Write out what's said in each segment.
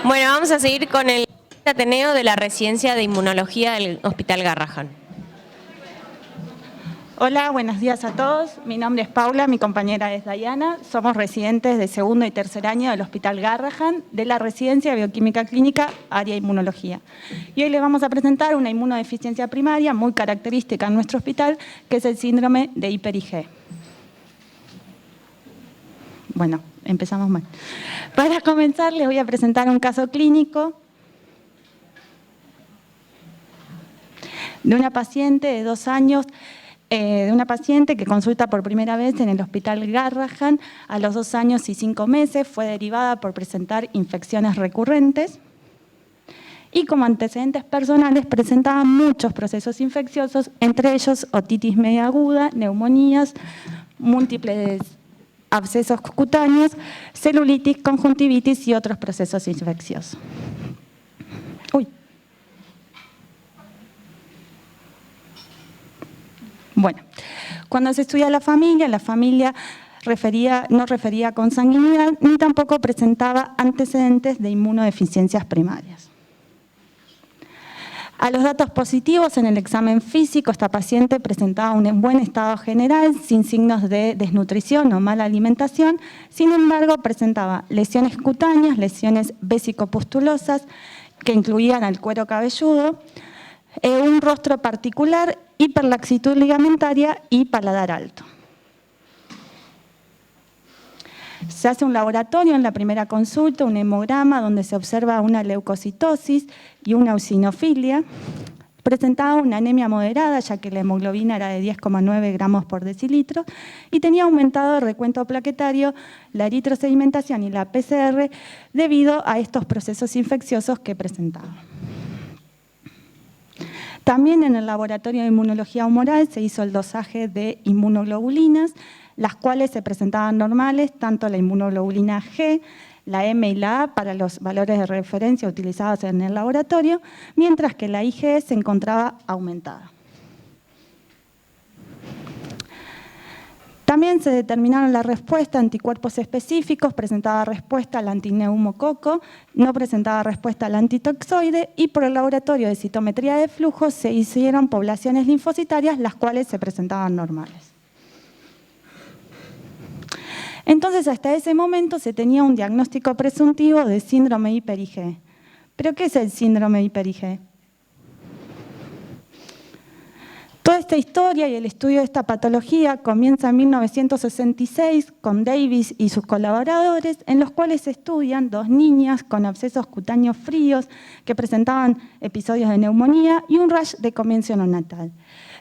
Bueno, vamos a seguir con el Ateneo de la Residencia de Inmunología del Hospital Garrahan. Hola, buenos días a todos. Mi nombre es Paula, mi compañera es Dayana. Somos residentes de segundo y tercer año del Hospital Garrahan de la Residencia de Bioquímica Clínica, área Inmunología. Y hoy les vamos a presentar una inmunodeficiencia primaria muy característica en nuestro hospital, que es el síndrome de hiper-IgE. Bueno, empezamos mal. Para comenzar, les voy a presentar un caso clínico de una paciente de 2 años, de una paciente que consulta por primera vez en el Hospital Garrahan a los 2 años y 5 meses, fue derivada por presentar infecciones recurrentes y como antecedentes personales presentaba muchos procesos infecciosos, entre ellos otitis media aguda, neumonías, múltiples abscesos cutáneos, celulitis, conjuntivitis y otros procesos infecciosos. Bueno, cuando se estudia la familia no refería consanguinidad ni tampoco presentaba antecedentes de inmunodeficiencias primarias. A los datos positivos en el examen físico, esta paciente presentaba un buen estado general, sin signos de desnutrición o mala alimentación, sin embargo presentaba lesiones cutáneas, lesiones vesicopustulosas que incluían al cuero cabelludo, un rostro particular, hiperlaxitud ligamentaria y paladar alto. Se hace un laboratorio en la primera consulta, un hemograma donde se observa una leucocitosis y una eosinofilia. Presentaba una anemia moderada, ya que la hemoglobina era de 10,9 gramos por decilitro y tenía aumentado el recuento plaquetario, la eritrosedimentación y la PCR debido a estos procesos infecciosos que presentaba. También en el laboratorio de inmunología humoral se hizo el dosaje de inmunoglobulinas, las cuales se presentaban normales, tanto la inmunoglobulina G, la M y la A para los valores de referencia utilizados en el laboratorio, mientras que la IgE se encontraba aumentada. También se determinaron la respuesta a anticuerpos específicos, presentaba respuesta al antineumococo, no presentaba respuesta al antitoxoide y por el laboratorio de citometría de flujo se hicieron poblaciones linfocitarias, las cuales se presentaban normales. Entonces, hasta ese momento se tenía un diagnóstico presuntivo de síndrome hiper-IgE. ¿Pero qué es el síndrome hiper-IgE? Toda esta historia y el estudio de esta patología comienza en 1966 con Davis y sus colaboradores, en los cuales se estudian 2 niñas con abscesos cutáneos fríos que presentaban episodios de neumonía y un rash de comienzo neonatal.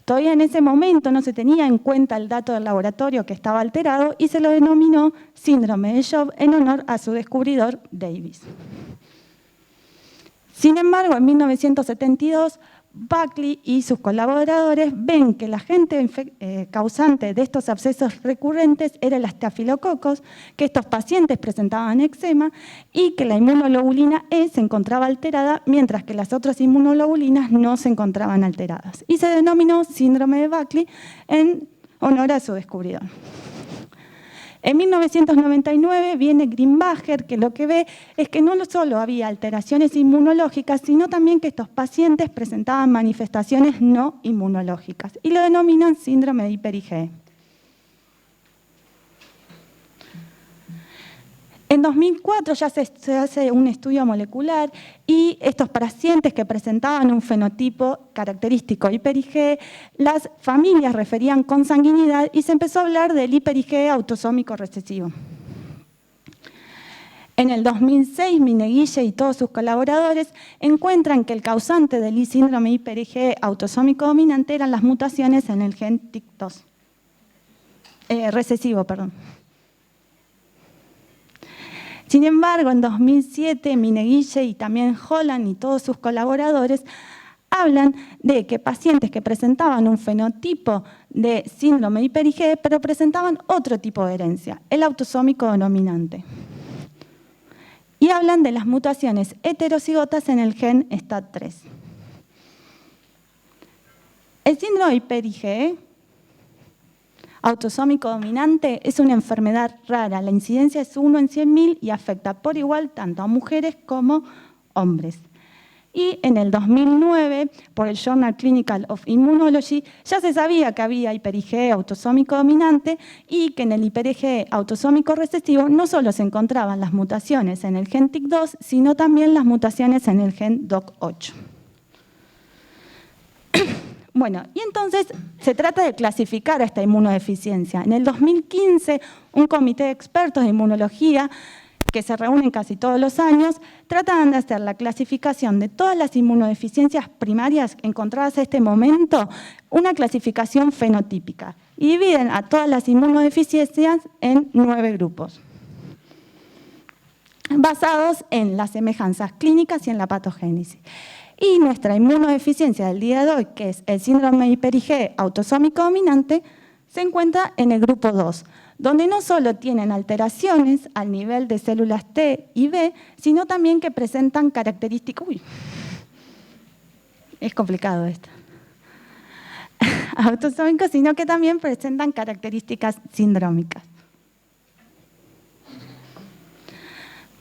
Todavía en ese momento no se tenía en cuenta el dato del laboratorio que estaba alterado y se lo denominó síndrome de Job en honor a su descubridor Davis. Sin embargo, en 1972, Buckley y sus colaboradores ven que el agente causante de estos abscesos recurrentes era el estafilococos, que estos pacientes presentaban eczema y que la inmunoglobulina E se encontraba alterada, mientras que las otras inmunoglobulinas no se encontraban alteradas. Y se denominó síndrome de Buckley en honor a su descubridor. En 1999 viene Grimbacher, que lo que ve es que no solo había alteraciones inmunológicas, sino también que estos pacientes presentaban manifestaciones no inmunológicas y lo denominan síndrome de hiper-IgE. En 2004 ya se hace un estudio molecular y estos pacientes que presentaban un fenotipo característico de hiper-IgE, las familias referían consanguinidad y se empezó a hablar del hiper-IgE autosómico recesivo. En el 2006, Mineguille y todos sus colaboradores encuentran que el causante del síndrome hiper-IgE autosómico dominante eran las mutaciones en el gen TIC2, recesivo. Sin embargo, en 2007, Mineguille y también Holland y todos sus colaboradores hablan de que pacientes que presentaban un fenotipo de síndrome hiper-IgE, pero presentaban otro tipo de herencia, el autosómico dominante. Y hablan de las mutaciones heterocigotas en el gen STAT3. El síndrome hiper-IgE autosómico dominante es una enfermedad rara. La incidencia es 1 en 100.000 y afecta por igual tanto a mujeres como hombres. Y en el 2009, por el Journal Clinical of Immunology, ya se sabía que había hiper-IgE autosómico dominante y que en el hiper-IgE autosómico recesivo no solo se encontraban las mutaciones en el gen TIC2, sino también las mutaciones en el gen DOC8. Bueno, y entonces se trata de clasificar esta inmunodeficiencia. En el 2015, un comité de expertos de inmunología que se reúnen casi todos los años, tratan de hacer la clasificación de todas las inmunodeficiencias primarias encontradas en este momento, una clasificación fenotípica, y dividen a todas las inmunodeficiencias en 9 grupos, basados en las semejanzas clínicas y en la patogénesis. Y nuestra inmunodeficiencia del día de hoy, que es el síndrome hiper-IgE autosómico dominante, se encuentra en el grupo 2, donde no solo tienen alteraciones al nivel de células T y B, sino también que presentan características... Uy, es complicado esto. Autosómicos, sino que también presentan características sindrómicas.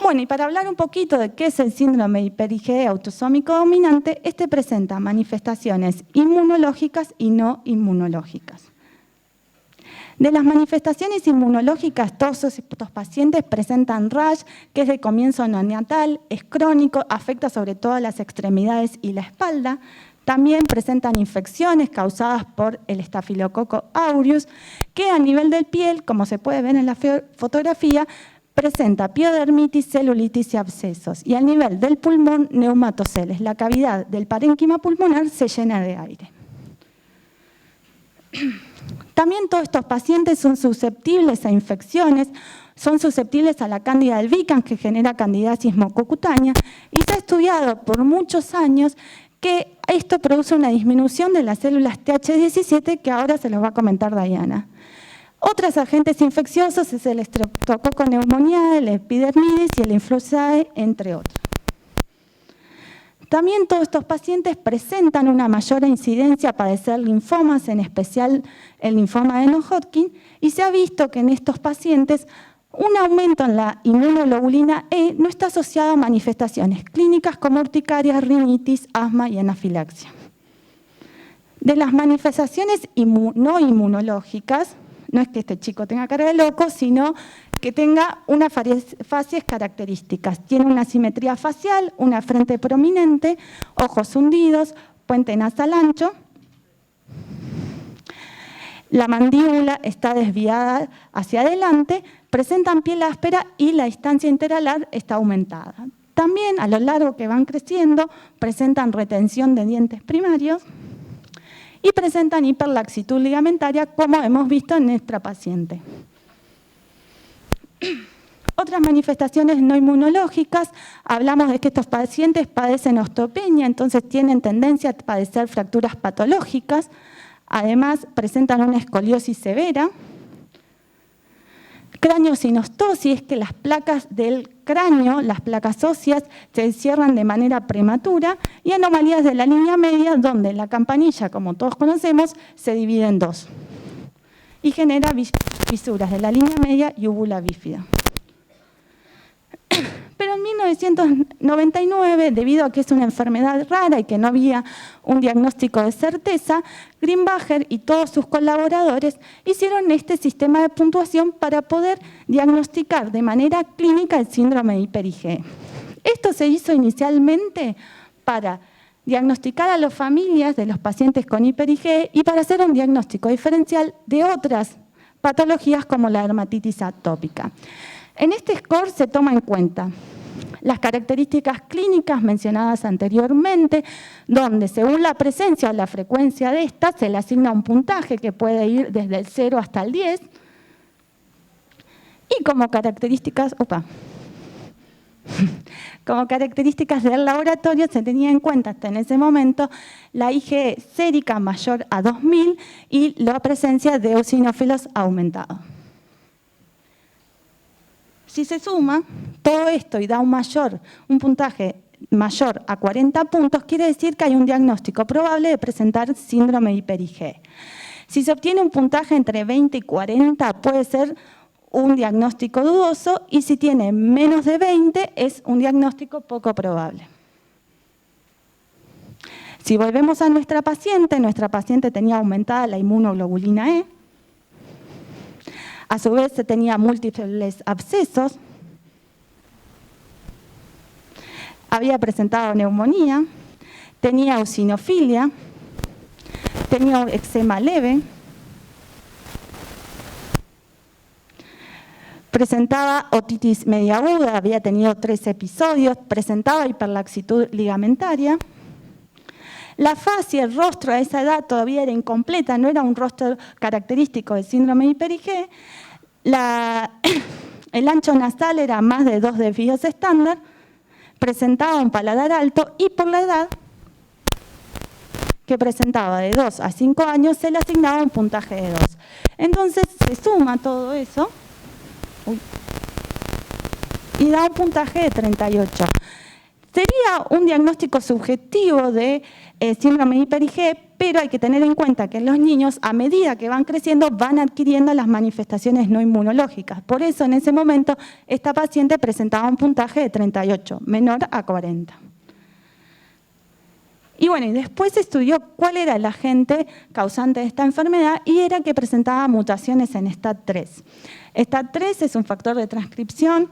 Bueno, y para hablar un poquito de qué es el síndrome hiper-IgE autosómico dominante, este presenta manifestaciones inmunológicas y no inmunológicas. De las manifestaciones inmunológicas, todos estos pacientes presentan rash, que es de comienzo neonatal, es crónico, afecta sobre todo a las extremidades y la espalda. También presentan infecciones causadas por el estafilococo aureus, que a nivel del piel, como se puede ver en la fotografía, presenta piodermitis, celulitis y abscesos. Y a nivel del pulmón, neumatoceles. La cavidad del parénquima pulmonar se llena de aire. También todos estos pacientes son susceptibles a infecciones, son susceptibles a la cándida albicans, que genera candidiasis mucocutánea, y se ha estudiado por muchos años que esto produce una disminución de las células TH17, que ahora se los va a comentar Diana. Otros agentes infecciosos es el Streptococcus pneumoniae, el epidermidis y el influenzae, entre otros. También todos estos pacientes presentan una mayor incidencia a padecer linfomas, en especial el linfoma de No-Hodgkin, y se ha visto que en estos pacientes un aumento en la inmunoglobulina E no está asociado a manifestaciones clínicas como urticaria, rinitis, asma y anafilaxia. De las manifestaciones no inmunológicas, no es que este chico tenga cara de loco, sino que tenga unas facies características. Tiene una simetría facial, una frente prominente, ojos hundidos, puente nasal ancho. La mandíbula está desviada hacia adelante, presentan piel áspera y la distancia interalar está aumentada. También, a lo largo que van creciendo, presentan retención de dientes primarios y presentan hiperlaxitud ligamentaria, como hemos visto en nuestra paciente. Otras manifestaciones no inmunológicas, hablamos de que estos pacientes padecen osteopenia, entonces tienen tendencia a padecer fracturas patológicas, además presentan una escoliosis severa. Craniosinostosis, es que las placas del cráneo, las placas óseas, se cierran de manera prematura, y anomalías de la línea media, donde la campanilla, como todos conocemos, se divide en dos y genera fisuras de la línea media y úvula bífida. Pero en 1999, debido a que es una enfermedad rara y que no había un diagnóstico de certeza, Grimbacher y todos sus colaboradores hicieron este sistema de puntuación para poder diagnosticar de manera clínica el síndrome de hiper-IgE. Esto se hizo inicialmente para diagnosticar a las familias de los pacientes con hiper-IgE y para hacer un diagnóstico diferencial de otras patologías como la dermatitis atópica. En este score se toma en cuenta las características clínicas mencionadas anteriormente, donde según la presencia o la frecuencia de estas se le asigna un puntaje que puede ir desde el 0 hasta el 10, y como características del laboratorio se tenía en cuenta hasta en ese momento la IgE sérica mayor a 2000 y la presencia de eosinófilos aumentado. Si se suma todo esto y da un puntaje mayor a 40 puntos, quiere decir que hay un diagnóstico probable de presentar síndrome hiper-IgE. Si se obtiene un puntaje entre 20 y 40, puede ser un diagnóstico dudoso, y si tiene menos de 20, es un diagnóstico poco probable. Si volvemos a nuestra paciente tenía aumentada la inmunoglobulina E, a su vez se tenía múltiples abscesos, había presentado neumonía, tenía eosinofilia, tenía eczema leve, presentaba otitis media aguda, había tenido 3 episodios, presentaba hiperlaxitud ligamentaria. La faz y el rostro a esa edad todavía era incompleta, no era un rostro característico del síndrome de Hyper-IgE. El ancho nasal era más de 2 desvíos estándar, presentaba un paladar alto y por la edad, que presentaba de 2 a 5 años, se le asignaba un puntaje de 2. Entonces se suma todo eso y da un puntaje de 38. Sería un diagnóstico subjetivo de síndrome de Hyper-IgE, pero hay que tener en cuenta que los niños, a medida que van creciendo, van adquiriendo las manifestaciones no inmunológicas. Por eso, en ese momento, esta paciente presentaba un puntaje de 38, menor a 40. Y bueno, y después se estudió cuál era el agente causante de esta enfermedad, y era que presentaba mutaciones en STAT3. STAT3 es un factor de transcripción.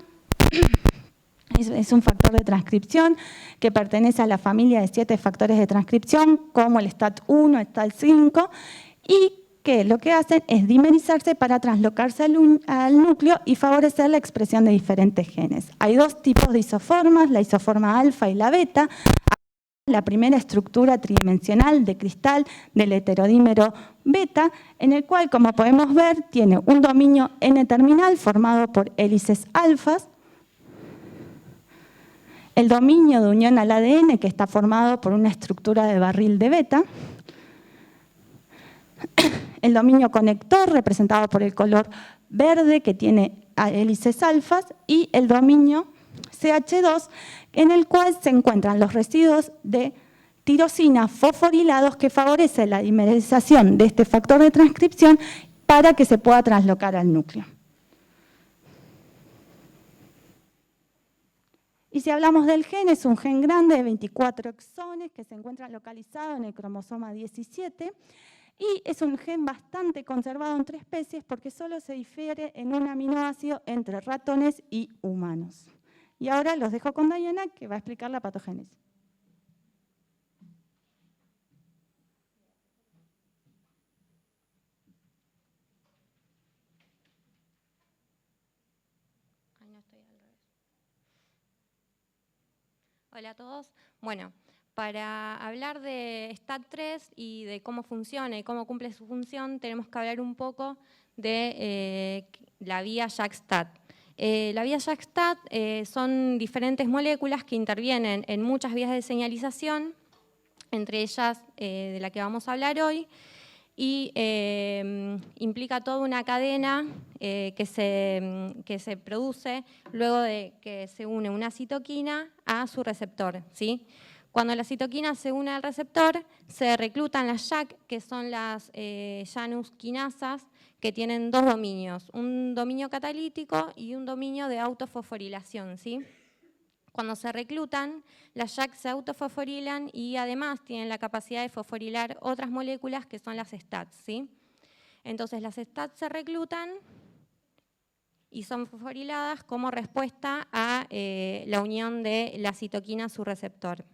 Es un factor de transcripción que pertenece a la familia de 7 factores de transcripción, como el STAT1, STAT5, y que lo que hacen es dimerizarse para translocarse al núcleo y favorecer la expresión de diferentes genes. Hay 2 tipos de isoformas, la isoforma alfa y la beta. La primera estructura tridimensional de cristal del heterodímero beta, en el cual, como podemos ver, tiene un dominio N-terminal formado por hélices alfas, el dominio de unión al ADN, que está formado por una estructura de barril de beta, el dominio conector, representado por el color verde, que tiene hélices alfas, y el dominio CH2, en el cual se encuentran los residuos de tirosina fosforilados que favorecen la dimerización de este factor de transcripción para que se pueda translocar al núcleo. Y si hablamos del gen, es un gen grande de 24 exones que se encuentra localizado en el cromosoma 17 y es un gen bastante conservado entre especies porque solo se difiere en un aminoácido entre ratones y humanos. Y ahora los dejo con Diana, que va a explicar la patogénesis. Hola a todos. Bueno, para hablar de STAT3 y de cómo funciona y cómo cumple su función, tenemos que hablar un poco de la vía JAK-STAT. La vía JAK-STAT son diferentes moléculas que intervienen en muchas vías de señalización, entre ellas de la que vamos a hablar hoy, y implica toda una cadena que se produce luego de que se une una citoquina a su receptor, ¿sí? Cuando la citoquina se une al receptor, se reclutan las JAK, que son las Janus quinasas, que tienen 2 dominios, un dominio catalítico y un dominio de autofosforilación, ¿sí? Cuando se reclutan, las JAK se autofosforilan y además tienen la capacidad de fosforilar otras moléculas que son las STAT, ¿sí? Entonces las STAT se reclutan y son fosforiladas como respuesta a la unión de la citoquina a su receptor.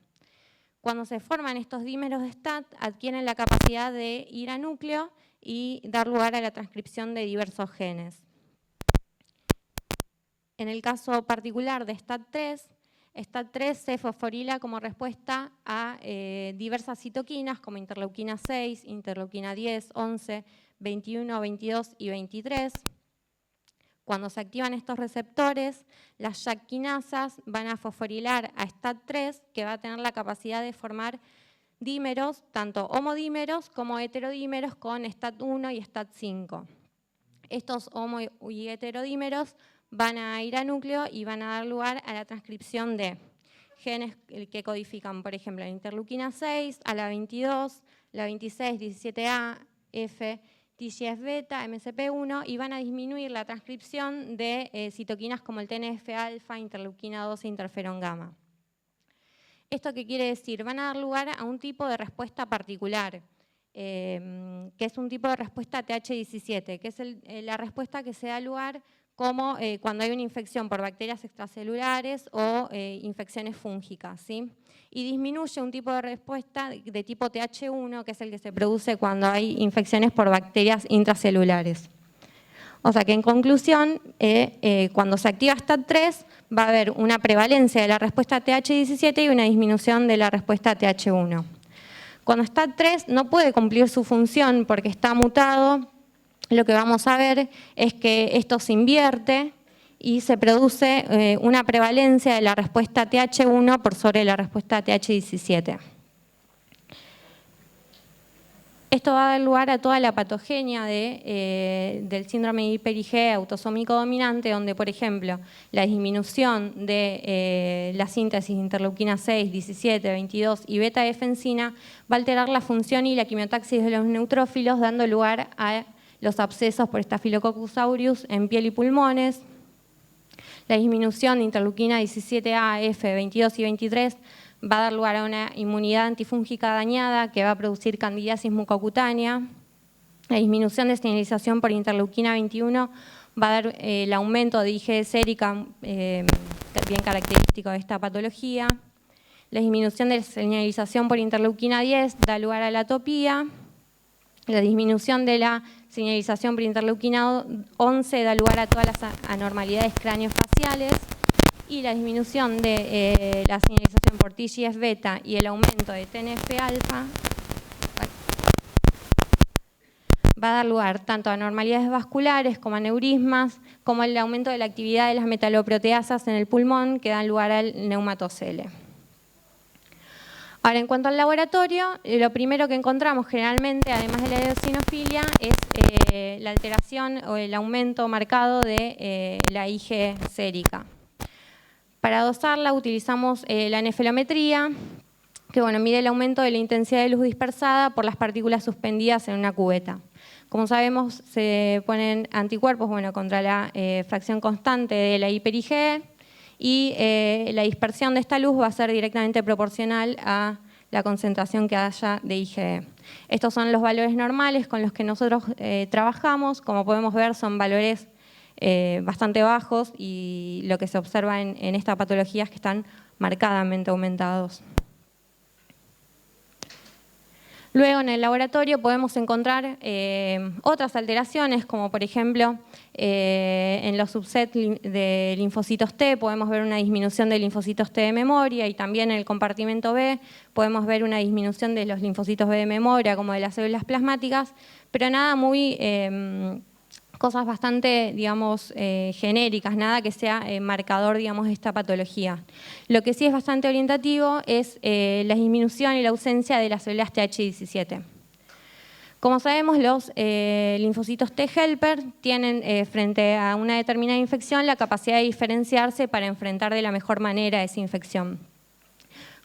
Cuando se forman estos dímeros de STAT, adquieren la capacidad de ir a núcleo y dar lugar a la transcripción de diversos genes. En el caso particular de STAT3, STAT3 se fosforila como respuesta a diversas citoquinas como interleuquina 6, interleuquina 10, 11, 21, 22 y 23. Cuando se activan estos receptores, las JAK quinasas van a fosforilar a STAT3, que va a tener la capacidad de formar dímeros, tanto homodímeros como heterodímeros con STAT1 y STAT5. Estos homo y heterodímeros van a ir a núcleo y van a dar lugar a la transcripción de genes que codifican, por ejemplo, la interleuquina 6, a la 22, la 26, 17A, F TGF-beta, MCP1, y van a disminuir la transcripción de citoquinas como el TNF-alfa, interleuquina 2 e interferón gamma. ¿Esto qué quiere decir? Van a dar lugar a un tipo de respuesta particular, que es un tipo de respuesta TH17, que es la respuesta que se da lugar como cuando hay una infección por bacterias extracelulares o infecciones fúngicas, ¿sí? Y disminuye un tipo de respuesta de tipo TH1, que es el que se produce cuando hay infecciones por bacterias intracelulares. O sea que en conclusión, cuando se activa STAT3, va a haber una prevalencia de la respuesta TH17 y una disminución de la respuesta TH1. Cuando STAT3 no puede cumplir su función porque está mutado, lo que vamos a ver es que esto se invierte y se produce una prevalencia de la respuesta TH1 por sobre la respuesta TH17. Esto va a dar lugar a toda la patogenia del síndrome de hiper-IgE autosómico dominante, donde, por ejemplo, la disminución de la síntesis de interleuquina 6, 17, 22 y beta-defensina va a alterar la función y la quimiotaxis de los neutrófilos, dando lugar a los abscesos por Staphylococcus aureus en piel y pulmones. La disminución de interleuquina 17A, F, 22 y 23 va a dar lugar a una inmunidad antifúngica dañada que va a producir candidiasis mucocutánea. La disminución de señalización por interleuquina 21 va a dar el aumento de IgE sérica, bien característico de esta patología. La disminución de señalización por interleuquina 10 da lugar a la atopía. La disminución de la señalización por interleuquina 11 da lugar a todas las anormalidades craneofaciales, y la disminución de la señalización por TGF-beta y el aumento de TNF-alfa va a dar lugar tanto a anormalidades vasculares como aneurismas, como el aumento de la actividad de las metaloproteasas en el pulmón que dan lugar al neumatocele. Ahora, en cuanto al laboratorio, lo primero que encontramos generalmente, además de la eosinofilia, es la alteración o el aumento marcado de la IgE sérica. Para dosarla utilizamos la nefelometría, que mide el aumento de la intensidad de luz dispersada por las partículas suspendidas en una cubeta. Como sabemos, se ponen anticuerpos contra la fracción constante de la hiper-IgE, y la dispersión de esta luz va a ser directamente proporcional a la concentración que haya de IgE. Estos son los valores normales con los que nosotros trabajamos. Como podemos ver, son valores bastante bajos, y lo que se observa en esta patología es que están marcadamente aumentados. Luego, en el laboratorio podemos encontrar otras alteraciones, como por ejemplo en los subsets de linfocitos T podemos ver una disminución de linfocitos T de memoria, y también en el compartimento B podemos ver una disminución de los linfocitos B de memoria, como de las células plasmáticas, pero nada muy... cosas bastante, genéricas, nada que sea marcador, de esta patología. Lo que sí es bastante orientativo es la disminución y la ausencia de las células TH17. Como sabemos, los linfocitos T helper tienen, frente a una determinada infección, la capacidad de diferenciarse para enfrentar de la mejor manera esa infección.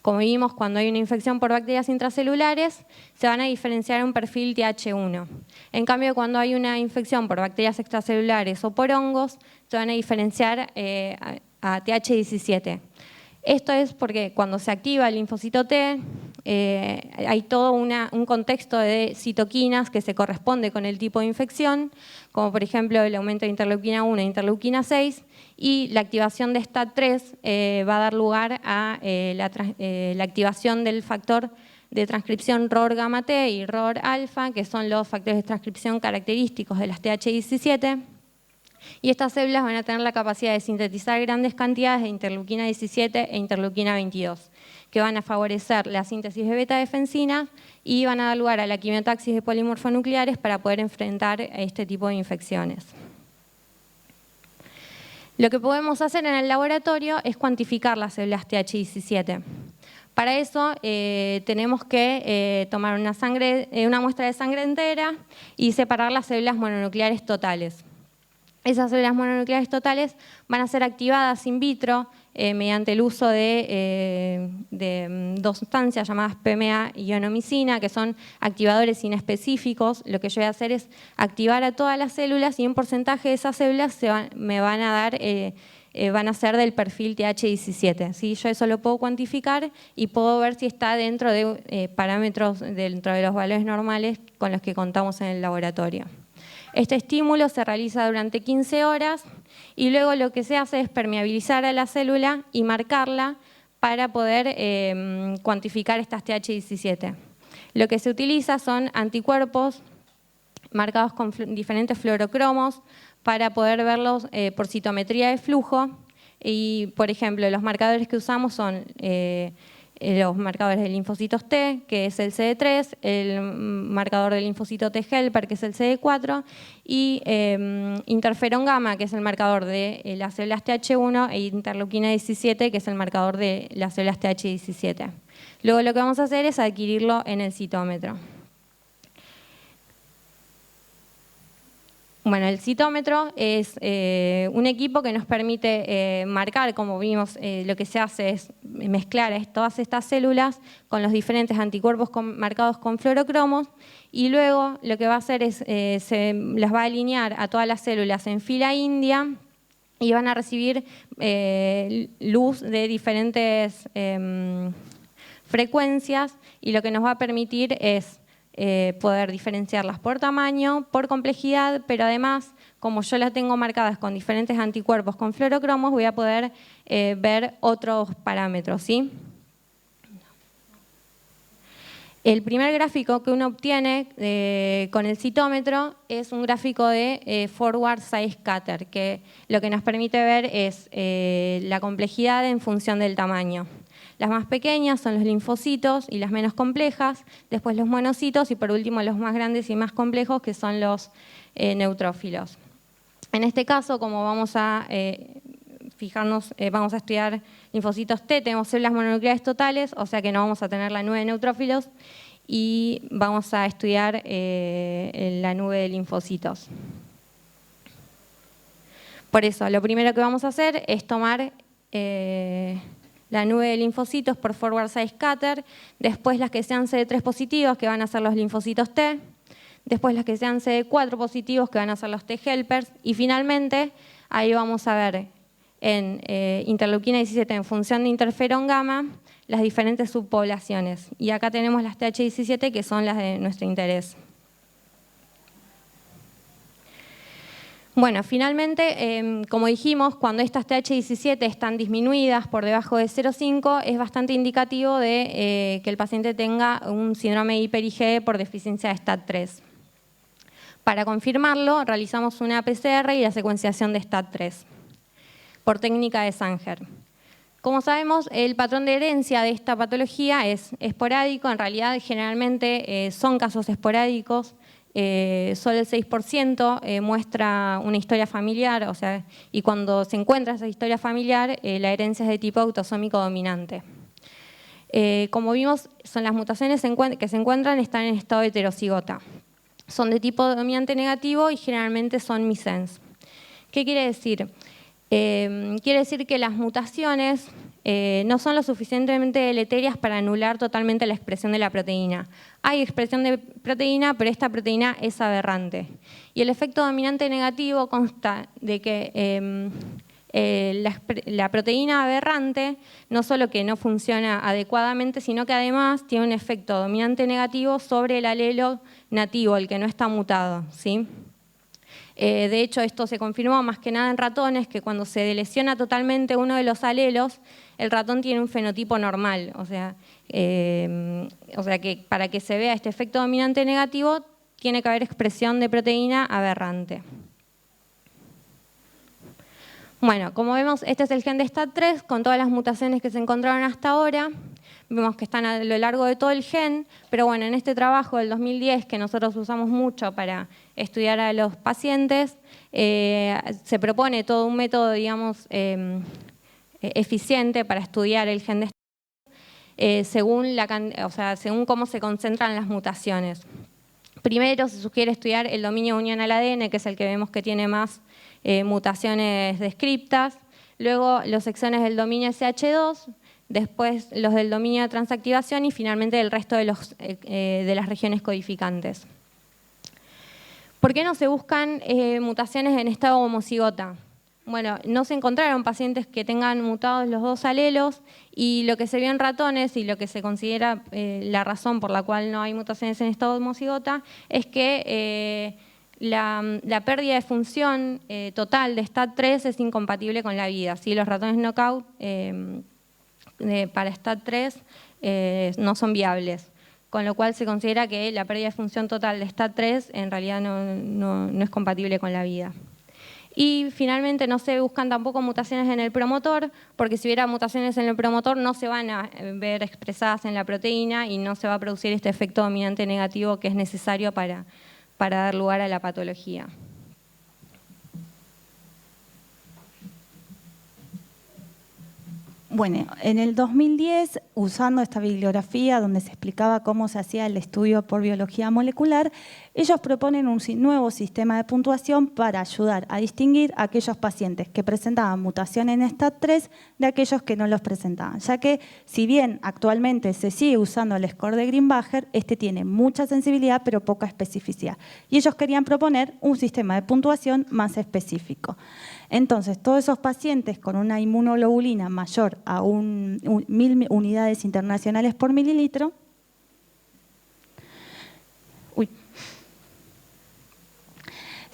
Como vimos, cuando hay una infección por bacterias intracelulares, se van a diferenciar un perfil TH1. En cambio, cuando hay una infección por bacterias extracelulares o por hongos, se van a diferenciar a TH17. Esto es porque cuando se activa el linfocito T, hay todo un contexto de citoquinas que se corresponde con el tipo de infección, como por ejemplo el aumento de interleuquina 1 e interleuquina 6, y la activación de STAT3 va a dar lugar a la activación del factor de transcripción ROR gamma T y ROR alfa, que son los factores de transcripción característicos de las TH17. Y estas células van a tener la capacidad de sintetizar grandes cantidades de interleuquina 17 e interleuquina 22, que van a favorecer la síntesis de beta-defensina y van a dar lugar a la quimiotaxis de polimorfonucleares para poder enfrentar este tipo de infecciones. Lo que podemos hacer en el laboratorio es cuantificar las células TH17. Para eso tenemos que tomar una muestra de sangre entera y separar las células mononucleares totales. esas células mononucleares totales van a ser activadas in vitro mediante el uso de dos sustancias llamadas PMA y ionomicina, que son activadores inespecíficos. Lo que yo voy a hacer es activar a todas las células y un porcentaje de esas células me van a dar, van a ser del perfil TH17. ¿Sí? Yo eso lo puedo cuantificar y puedo ver si está dentro de parámetros, dentro de los valores normales con los que contamos en el laboratorio. Este estímulo se realiza durante 15 horas y luego lo que se hace es permeabilizar a la célula y marcarla para poder cuantificar estas TH17. Lo que se utiliza son anticuerpos marcados con diferentes fluorocromos para poder verlos por citometría de flujo y, por ejemplo, los marcadores que usamos son los marcadores de linfocitos T, que es el CD3, el marcador de linfocito T helper, que es el CD4, y interferón gamma, que es el marcador de las células TH1, e interleuquina 17, que es el marcador de las células TH17. Luego lo que vamos a hacer es adquirirlo en el citómetro. Bueno, el citómetro es un equipo que nos permite marcar, como vimos, lo que se hace es mezclar todas estas células con los diferentes anticuerpos marcados con fluorocromos y luego lo que va a hacer es, se las va a alinear a todas las células en fila india y van a recibir luz de diferentes frecuencias y lo que nos va a permitir es poder diferenciarlas por tamaño, por complejidad, pero además, como yo las tengo marcadas con diferentes anticuerpos con fluorocromos, voy a poder ver otros parámetros, ¿sí? El primer gráfico que uno obtiene con el citómetro es un gráfico de forward size scatter, que lo que nos permite ver es la complejidad en función del tamaño. Las más pequeñas son los linfocitos y las menos complejas, después los monocitos y por último los más grandes y más complejos que son los neutrófilos. En este caso, como vamos a fijarnos, vamos a estudiar linfocitos T, tenemos células mononucleares totales, o sea que no vamos a tener la nube de neutrófilos y vamos a estudiar la nube de linfocitos. Por eso, lo primero que vamos a hacer es tomar la nube de linfocitos por forward size scatter, después las que sean CD3 positivos, que van a ser los linfocitos T, después las que sean CD4 positivos, que van a ser los T helpers, y finalmente ahí vamos a ver en interleuquina 17 en función de interferón gamma las diferentes subpoblaciones. Y acá tenemos las TH17 que son las de nuestro interés. Bueno, finalmente, como dijimos, cuando estas TH17 están disminuidas por debajo de 0,5 es bastante indicativo de que el paciente tenga un síndrome de hiper-IgE por deficiencia de STAT3. Para confirmarlo, realizamos una PCR y la secuenciación de STAT3 por técnica de Sanger. Como sabemos, el patrón de herencia de esta patología es esporádico, en realidad generalmente son casos esporádicos. Solo el 6% muestra una historia familiar, o sea, y cuando se encuentra esa historia familiar, la herencia es de tipo autosómico dominante. Como vimos, son las mutaciones que se encuentran están en estado heterocigota. Son de tipo dominante negativo y generalmente son missense. ¿Qué quiere decir? Quiere decir que las mutaciones no son lo suficientemente deleterias para anular totalmente la expresión de la proteína. Hay expresión de proteína, pero esta proteína es aberrante. Y el efecto dominante negativo consta de que la proteína aberrante no solo que no funciona adecuadamente, sino que además tiene un efecto dominante negativo sobre el alelo nativo, el que no está mutado, ¿sí? De hecho, esto se confirmó más que nada en ratones, que cuando se delesiona totalmente uno de los alelos, el ratón tiene un fenotipo normal. O sea que para que se vea este efecto dominante negativo, tiene que haber expresión de proteína aberrante. Bueno, como vemos, este es el gen de STAT3 con todas las mutaciones que se encontraron hasta ahora. Vemos que están a lo largo de todo el gen, pero bueno, en este trabajo del 2010 que nosotros usamos mucho para estudiar a los pacientes, se propone todo un método, digamos, eficiente para estudiar el gen de STAT3 según cómo se concentran las mutaciones. Primero se sugiere estudiar el dominio de unión al ADN, que es el que vemos que tiene más mutaciones descriptas, luego los exones del dominio SH2, después los del dominio de transactivación y finalmente el resto de las regiones codificantes. ¿Por qué no se buscan mutaciones en estado homocigota? Bueno, no se encontraron pacientes que tengan mutados los dos alelos y lo que se vio en ratones y lo que se considera la razón por la cual no hay mutaciones en estado homocigota es que la pérdida de función total de STAT3 es incompatible con la vida. ¿Sí? Los ratones knockout para STAT3 no son viables, con lo cual se considera que la pérdida de función total de STAT3 en realidad no es compatible con la vida. Y finalmente no se buscan tampoco mutaciones en el promotor, porque si hubiera mutaciones en el promotor no se van a ver expresadas en la proteína y no se va a producir este efecto dominante negativo que es necesario para dar lugar a la patología. Bueno, en el 2010, usando esta bibliografía donde se explicaba cómo se hacía el estudio por biología molecular, ellos proponen un nuevo sistema de puntuación para ayudar a distinguir a aquellos pacientes que presentaban mutación en STAT3 de aquellos que no los presentaban, ya que si bien actualmente se sigue usando el score de Greenbacher, este tiene mucha sensibilidad pero poca especificidad. Y ellos querían proponer un sistema de puntuación más específico. Entonces, todos esos pacientes con una inmunoglobulina mayor a 1000 unidades internacionales por mililitro,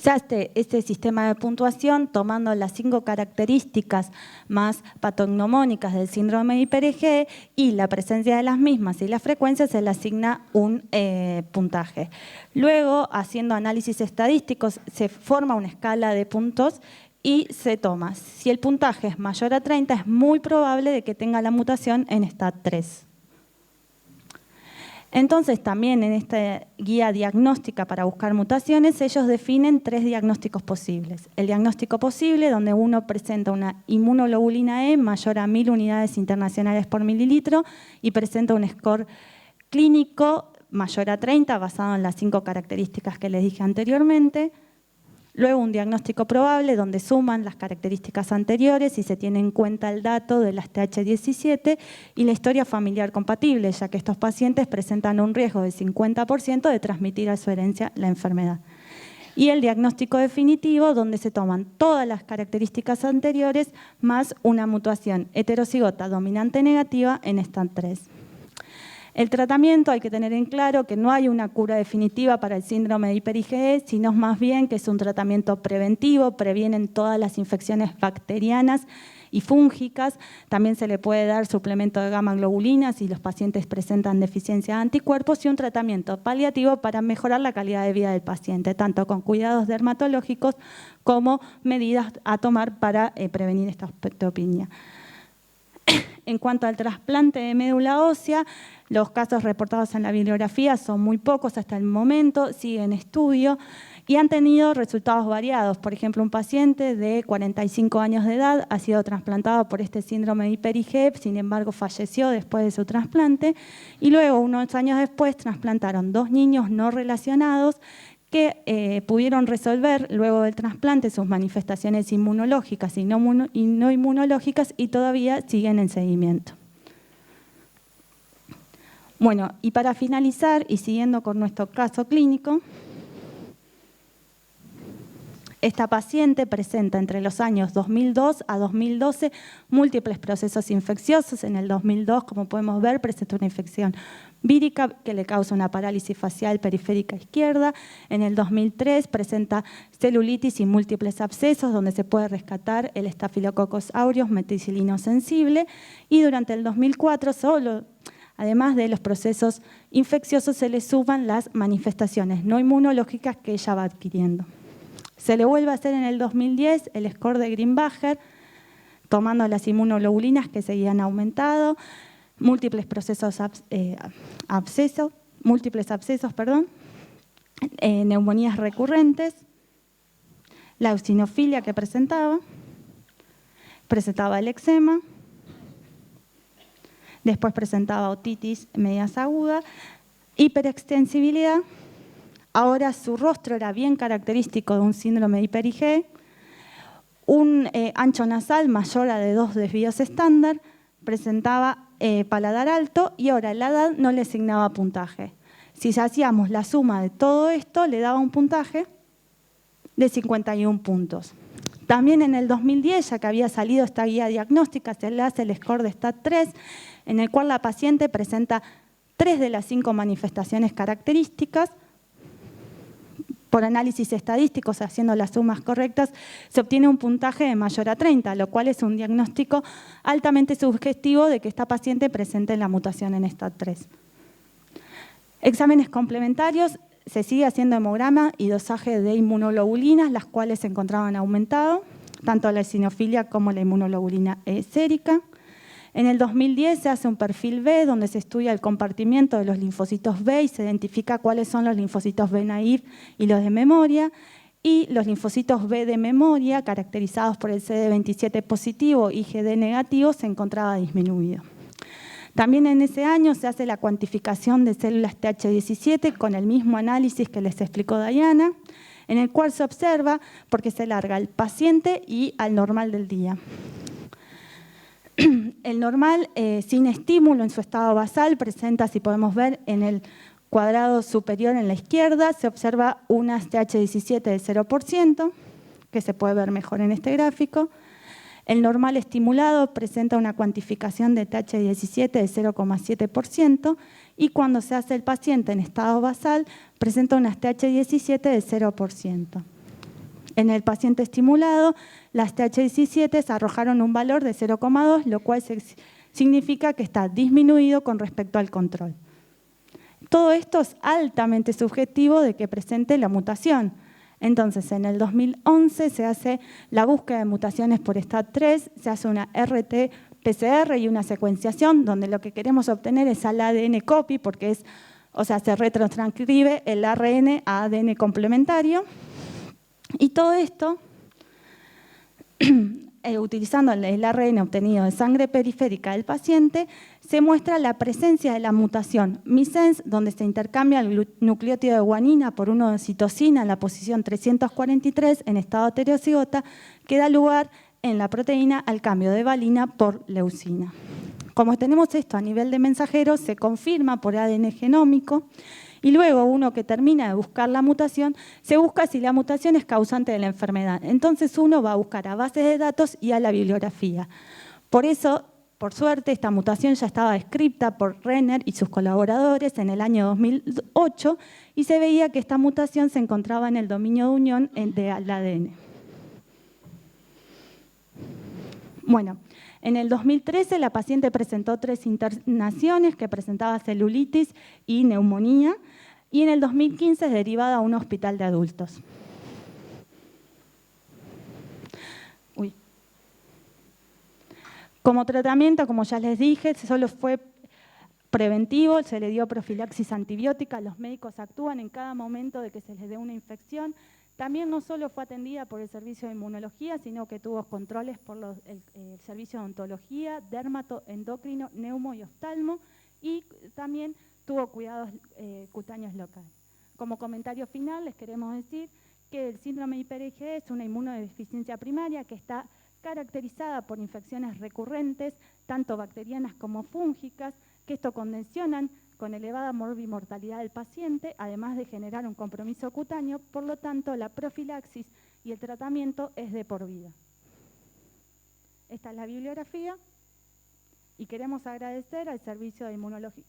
ya este sistema de puntuación, tomando las 5 características más patognomónicas del síndrome de hiper-IgE y la presencia de las mismas y la frecuencia, se le asigna un puntaje. Luego, haciendo análisis estadísticos, se forma una escala de puntos y se toma. Si el puntaje es mayor a 30, es muy probable de que tenga la mutación en STAT3. Entonces, también en esta guía diagnóstica para buscar mutaciones, ellos definen 3 diagnósticos posibles. El diagnóstico posible, donde uno presenta una inmunoglobulina E mayor a 1000 unidades internacionales por mililitro y presenta un score clínico mayor a 30, basado en las 5 características que les dije anteriormente. Luego un diagnóstico probable donde suman las características anteriores y se tiene en cuenta el dato de las TH17 y la historia familiar compatible, ya que estos pacientes presentan un riesgo de 50% de transmitir a su herencia la enfermedad. Y el diagnóstico definitivo, donde se toman todas las características anteriores más una mutación heterocigota dominante negativa en STAT3. El tratamiento, hay que tener en claro que no hay una cura definitiva para el síndrome de hiper-IgE, sino más bien que es un tratamiento preventivo, previenen todas las infecciones bacterianas y fúngicas. También se le puede dar suplemento de gamma globulina si los pacientes presentan deficiencia de anticuerpos y un tratamiento paliativo para mejorar la calidad de vida del paciente, tanto con cuidados dermatológicos como medidas a tomar para prevenir esta osteopenia. En cuanto al trasplante de médula ósea, los casos reportados en la bibliografía son muy pocos hasta el momento, siguen en estudio y han tenido resultados variados. Por ejemplo, un paciente de 45 años de edad ha sido trasplantado por este síndrome de hiper-IgE, sin embargo falleció después de su trasplante y luego, unos años después, trasplantaron 2 niños no relacionados que pudieron resolver luego del trasplante sus manifestaciones inmunológicas y no inmunológicas y todavía siguen en seguimiento. Bueno, y para finalizar y siguiendo con nuestro caso clínico, esta paciente presenta entre los años 2002 a 2012 múltiples procesos infecciosos. En el 2002, como podemos ver, presenta una infección vírica que le causa una parálisis facial periférica izquierda. En el 2003 presenta celulitis y múltiples abscesos donde se puede rescatar el Staphylococcus aureus meticilino sensible. Y durante el 2004 además de los procesos infecciosos, se le suman las manifestaciones no inmunológicas que ella va adquiriendo. Se le vuelve a hacer en el 2010 el score de Greenbacher, tomando las inmunoglobulinas que seguían aumentado, múltiples abscesos, neumonías recurrentes, la eosinofilia que presentaba el eczema, después presentaba otitis medias aguda, hiperextensibilidad. Ahora su rostro era bien característico de un síndrome de hiper-IgE, un ancho nasal mayor a de 2 desvíos estándar, presentaba paladar alto y ahora la edad no le asignaba puntaje. Si hacíamos la suma de todo esto, le daba un puntaje de 51 puntos. También en el 2010, ya que había salido esta guía diagnóstica, se le hace el score de STAT-3, en el cual la paciente presenta 3 de las 5 manifestaciones características. Por análisis estadísticos, haciendo las sumas correctas, se obtiene un puntaje de mayor a 30, lo cual es un diagnóstico altamente sugestivo de que esta paciente presente la mutación en STAT3. Exámenes complementarios, se sigue haciendo hemograma y dosaje de inmunoglobulinas, las cuales se encontraban aumentados, tanto la eosinofilia como la inmunoglobulina E sérica. En el 2010 se hace un perfil B, donde se estudia el compartimiento de los linfocitos B y se identifica cuáles son los linfocitos B naive y los de memoria. Y los linfocitos B de memoria, caracterizados por el CD27 positivo y GD negativo, se encontraba disminuido. También en ese año se hace la cuantificación de células TH17 con el mismo análisis que les explicó Diana, en el cual se observa porque se larga al paciente y al normal del día. El normal, sin estímulo en su estado basal, presenta, si podemos ver, en el cuadrado superior en la izquierda, se observa una TH17 de 0%, que se puede ver mejor en este gráfico. El normal estimulado presenta una cuantificación de TH17 de 0,7% y cuando se hace el paciente en estado basal, presenta una TH17 de 0%. En el paciente estimulado, las TH17 arrojaron un valor de 0,2, lo cual significa que está disminuido con respecto al control. Todo esto es altamente subjetivo de que presente la mutación. Entonces, en el 2011 se hace la búsqueda de mutaciones por STAT3, se hace una RT-PCR y una secuenciación, donde lo que queremos obtener es al ADN copy, porque se retrotranscribe el ARN a ADN complementario. Y todo esto, utilizando el ARN obtenido de sangre periférica del paciente, se muestra la presencia de la mutación missense, donde se intercambia el nucleótido de guanina por uno de citosina en la posición 343 en estado heterocigota, que da lugar en la proteína al cambio de valina por leucina. Como tenemos esto a nivel de mensajero, se confirma por ADN genómico. Y luego uno que termina de buscar la mutación, se busca si la mutación es causante de la enfermedad. Entonces uno va a buscar a bases de datos y a la bibliografía. Por eso, por suerte, esta mutación ya estaba descrita por Renner y sus colaboradores en el año 2008 y se veía que esta mutación se encontraba en el dominio de unión del ADN. Bueno, en el 2013 la paciente presentó 3 internaciones que presentaba celulitis y neumonía y en el 2015 es derivada a un hospital de adultos. Como tratamiento, como ya les dije, solo fue preventivo, se le dio profilaxis antibiótica, los médicos actúan en cada momento de que se les dé una infección. También no solo fue atendida por el servicio de inmunología, sino que tuvo controles por el servicio de odontología, dermato, endocrino, neumo y oftalmo, y también tuvo cuidados cutáneos locales. Como comentario final, les queremos decir que el síndrome IgE es una inmunodeficiencia primaria que está caracterizada por infecciones recurrentes, tanto bacterianas como fúngicas, que esto condicionan con elevada morbimortalidad del paciente, además de generar un compromiso cutáneo, por lo tanto la profilaxis y el tratamiento es de por vida. Esta es la bibliografía y queremos agradecer al servicio de inmunología.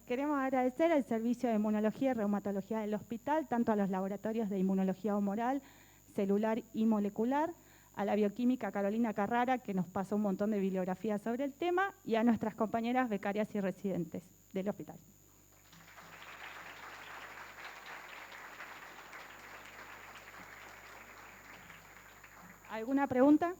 Queremos agradecer al servicio de inmunología y reumatología del hospital, tanto a los laboratorios de inmunología humoral, celular y molecular, a la bioquímica Carolina Carrara, que nos pasó un montón de bibliografía sobre el tema, y a nuestras compañeras becarias y residentes del hospital. ¿Alguna pregunta?